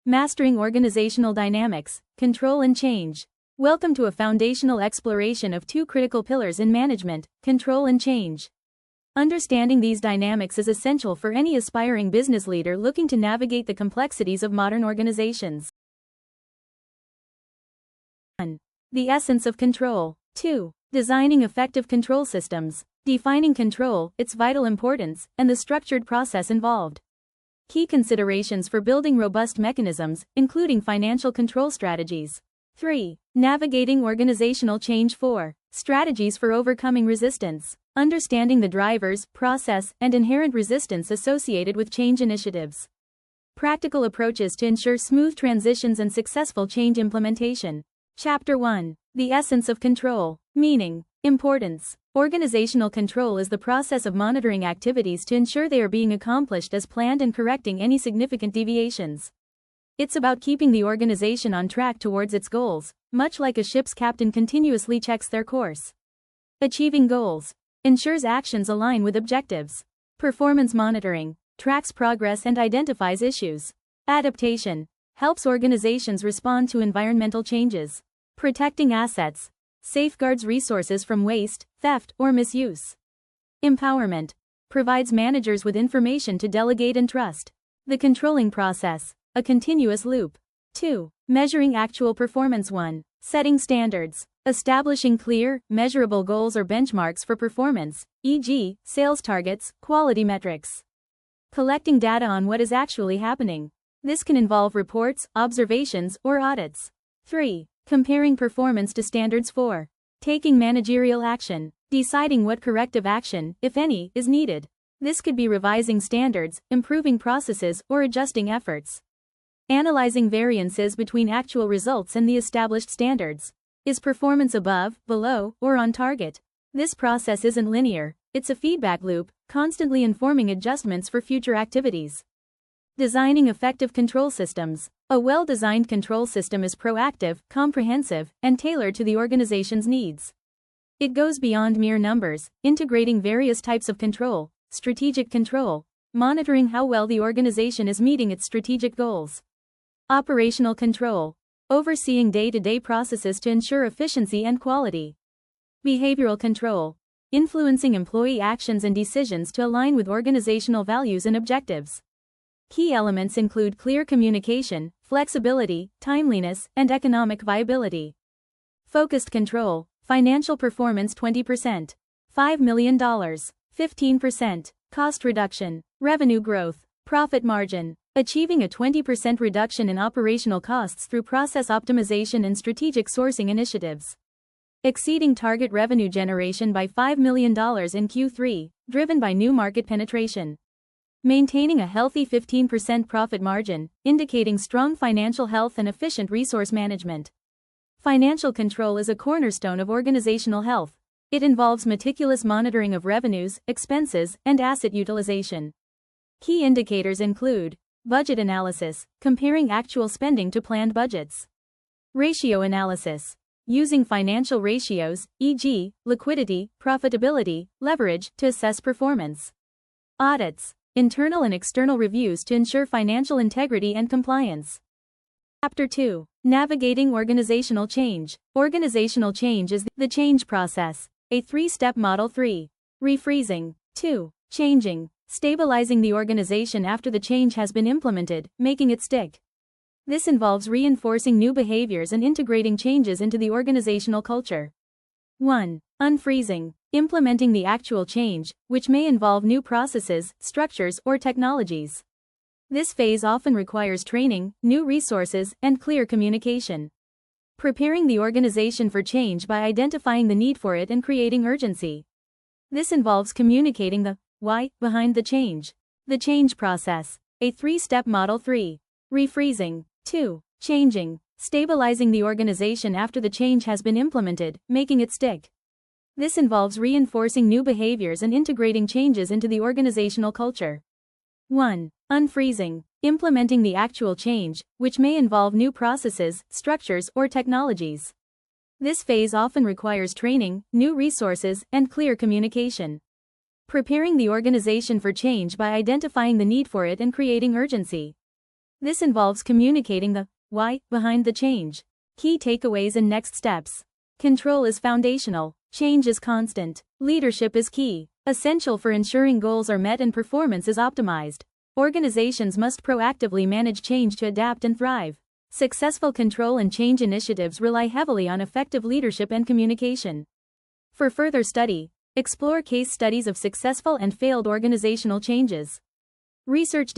Mastering Organizational Dynamics, Control and Change. Welcome to a foundational exploration of two critical pillars in management, control and change. Understanding these dynamics is essential for any aspiring business leader looking to navigate the complexities of modern organizations. 1. The essence of control. 2. Designing effective control systems. Defining control, its vital importance, and the structured process involved. Key considerations for building robust mechanisms, including financial control strategies. 3. Navigating organizational change. 4. Strategies for overcoming resistance. Understanding the drivers, process, and inherent resistance associated with change initiatives. Practical approaches to ensure smooth transitions and successful change implementation. Chapter 1. The essence of control. Meaning. Importance. Organizational control is the process of monitoring activities to ensure they are being accomplished as planned and correcting any significant deviations. It's about keeping the organization on track towards its goals, much like a ship's captain continuously checks their course. Achieving goals. Ensures actions align with objectives. Performance monitoring. Tracks progress and identifies issues. Adaptation. Helps organizations respond to environmental changes. Protecting assets. Safeguards resources from waste, theft, or misuse. Empowerment. Provides managers with information to delegate and trust. The controlling process. A continuous loop. 2. Measuring actual performance. 1. Setting standards. Establishing clear, measurable goals or benchmarks for performance, e.g., sales targets, quality metrics. Collecting data on what is actually happening. This can involve reports, observations, or audits. 3. Comparing performance to standards. 4. Taking managerial action. Deciding what corrective action, if any, is needed. This could be revising standards, improving processes, or adjusting efforts. Analyzing variances between actual results and the established standards. Is performance above, below, or on target? This process isn't linear, it's a feedback loop, constantly informing adjustments for future activities. Designing effective control systems. A well-designed control system is proactive, comprehensive, and tailored to the organization's needs. It goes beyond mere numbers, integrating various types of control, strategic control, monitoring how well the organization is meeting its strategic goals. Operational control. Overseeing day-to-day processes to ensure efficiency and quality. Behavioral control. Influencing employee actions and decisions to align with organizational values and objectives. Key elements include clear communication, flexibility, timeliness, and economic viability. Focused control. Financial performance. 20%. $5 million. 15%. Cost reduction. Revenue growth. Profit margin. Achieving a 20% reduction in operational costs through process optimization and strategic sourcing initiatives. Exceeding target revenue generation by $5 million in Q3, driven by new market penetration. Maintaining a healthy 15% profit margin, indicating strong financial health and efficient resource management. Financial control is a cornerstone of organizational health. It involves meticulous monitoring of revenues, expenses, and asset utilization. Key indicators include budget analysis, comparing actual spending to planned budgets. Ratio analysis. Using financial ratios, e.g., liquidity, profitability, leverage, to assess performance. Audits. Internal and external reviews to ensure financial integrity and compliance. Chapter 2. Navigating organizational change. Organizational change is the change process, a three-step model. 3. Refreezing. 2. Changing. Stabilizing the organization after the change has been implemented, making it stick. This involves reinforcing new behaviors and integrating changes into the organizational culture. 1. Unfreezing. Implementing the actual change, which may involve new processes, structures, or technologies. This phase often requires training, new resources, and clear communication. Preparing the organization for change by identifying the need for it and creating urgency. This involves communicating the why behind the change. The change process, a three-step model. 3. Refreezing. 2. Changing. Stabilizing the organization after the change has been implemented, making it stick. This involves reinforcing new behaviors and integrating changes into the organizational culture. 1. Unfreezing. Implementing the actual change, which may involve new processes, structures, or technologies. This phase often requires training, new resources, and clear communication. Preparing the organization for change by identifying the need for it and creating urgency. This involves communicating the why behind the change. Key takeaways and next steps. Control is foundational. Change is constant. Leadership is key, essential for ensuring goals are met and performance is optimized. Organizations must proactively manage change to adapt and thrive. Successful control and change initiatives rely heavily on effective leadership and communication. For further study, explore case studies of successful and failed organizational changes. Research